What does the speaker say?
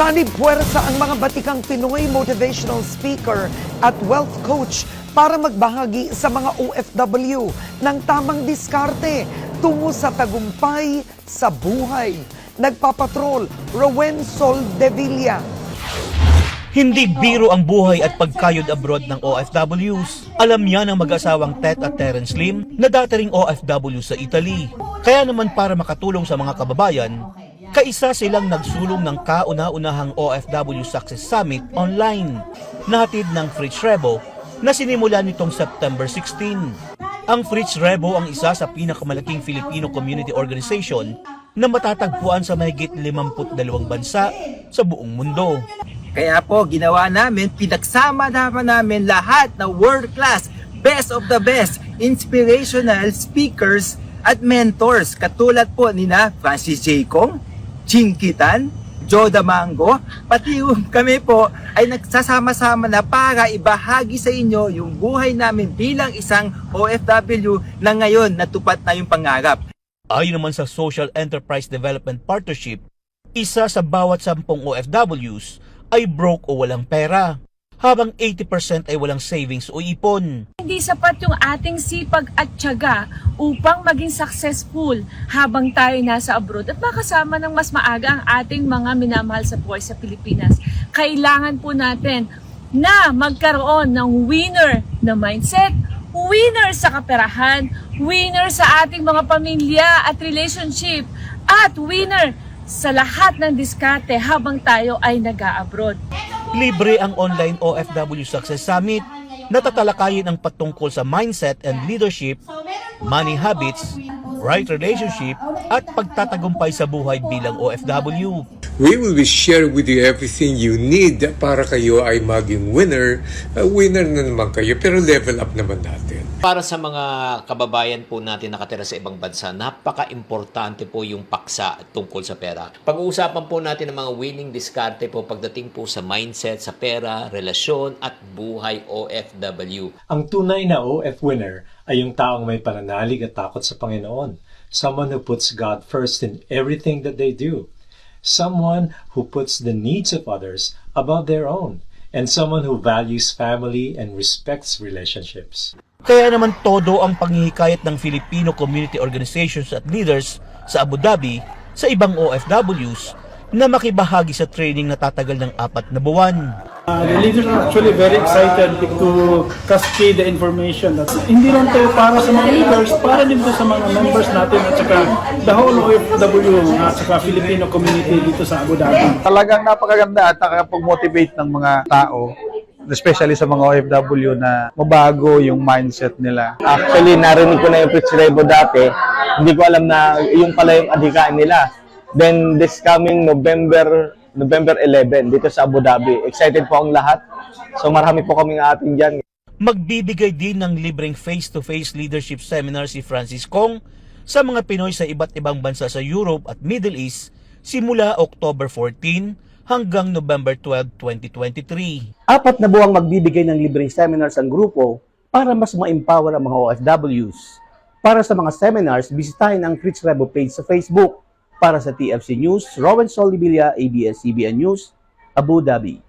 Sanib puwersa ang mga batikang Pinoy motivational speaker at wealth coach para magbahagi sa mga OFW ng tamang diskarte tungo sa tagumpay sa buhay. Nagpapatrol, Rowen Soldevilla. Hindi biro ang buhay at pagkayod abroad ng OFWs. Alam yan ng mag-asawang Tet at Terence Lim na dati ring OFW sa Italy. Kaya naman para makatulong sa mga kababayan, kaisa silang nagsulong ng kauna-unahang OFW Success Summit online na hatid ng Fritz Rebo na sinimula nitong September 16. Ang Fritz Rebo ang isa sa pinakamalaking Filipino community organization na matatagpuan sa mahigit 52 bansa sa buong mundo. Kaya po, ginawa namin, pinagsama namin lahat na world-class, best of the best, inspirational speakers at mentors. Katulad po nina Francis J. Kong, Chinkitan, Joe Damango, pati kami po ay nagsasama-sama na para ibahagi sa inyo yung buhay namin bilang isang OFW na ngayon natupad na yung pangarap. Ayon naman sa Social Enterprise Development Partnership, isa sa bawat 10 OFWs ay broke o walang pera, habang 80% ay walang savings o ipon. Hindi sapat yung ating sipag at tiyaga upang maging successful habang tayo nasa abroad at makasama ng mas maaga ang ating mga minamahal sa buhay sa Pilipinas. Kailangan po natin na magkaroon ng winner na mindset, winner sa kaperahan, winner sa ating mga pamilya at relationship, at winner sa lahat ng diskarte habang tayo ay nag-a-abroad. Libre ang online OFW Success Summit na tatalakayin ang patungkol sa mindset and leadership, money habits, right relationship, at pagtatagumpay sa buhay bilang OFW. We will be sharing with you everything you need para kayo ay maging winner. Winner na naman kayo, pero level up naman natin. Para sa mga kababayan po natin nakatira sa ibang bansa, napaka-importante po yung paksa tungkol sa pera. Pag-uusapan po natin ang mga winning diskarte po pagdating po sa mindset, sa pera, relasyon at buhay OFW. Ang tunay na OF winner ay yung taong may pananalig at takot sa Panginoon. Someone who puts God first in everything that they do. Someone who puts the needs of others above their own. And someone who values family and respects relationships. Kaya naman todo ang panghihikayat ng Filipino community organizations at leaders sa Abu Dhabi sa ibang OFWs na makibahagi sa training na tatagal ng 4 na buwan. The leaders are actually very excited to cascade the information. Hindi lang tayo para sa mga leaders, para din po sa mga members natin at saka the whole OFW at saka Filipino community dito sa Abu Dhabi. Talagang napakaganda at nakakapag-motivate ng mga tao, especially sa mga OFW na mabago yung mindset nila. Actually, narinig ko na yung Fritz Rebo dati. Hindi ko alam na yung pala yung adhikain nila. Then this coming November 11 dito sa Abu Dhabi. Excited po ang lahat. So marami po kaming atin dyan. Magbibigay din ng libreng face-to-face leadership seminar si Francis Kong sa mga Pinoy sa iba't ibang bansa sa Europe at Middle East simula October 14 hanggang November 12, 2023. 4 na buwang magbibigay ng libreng seminars ang grupo para mas ma-empower ang mga OFWs. Para sa mga seminars, bisitahin ang Fritz Rebo page sa Facebook. Para sa TFC News, Rowen Soldevilla, ABS-CBN News, Abu Dhabi.